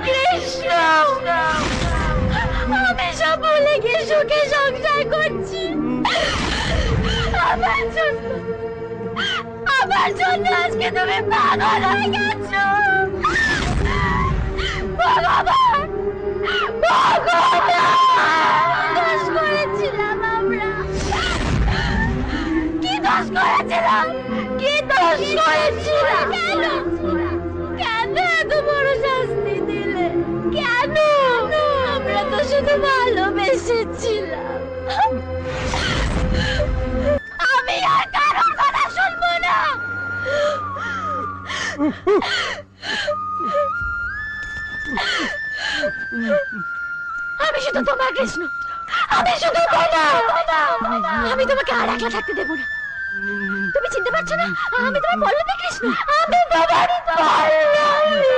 কৃষ্ণ, আমি সব ভুলে গিয়ে সুখে সংসার করছি। আমার জন্য আজকে তুমি পাগল হয়ে গেছো। ভগবান, দোষ করেছিলাম আমরা। কি দোষ করেছিলাম? কি দোষ করেছিলাম? কেন কেন এত বড় শাস্তি দিলে? কেন? আমরা তো শুধু ভালোবেসেছিলাম। আমি আর কারোর কথা শুনবো না। আমি শুধু তোমার কৃষ্ণ, আমি শুধু আমি তোমাকে আর একলা থাকতে দেবো না। তুমি চিনতে পারছো না আমি তোমার পল্লবী কৃষ্ণ। আমি তোমার পল্লবী।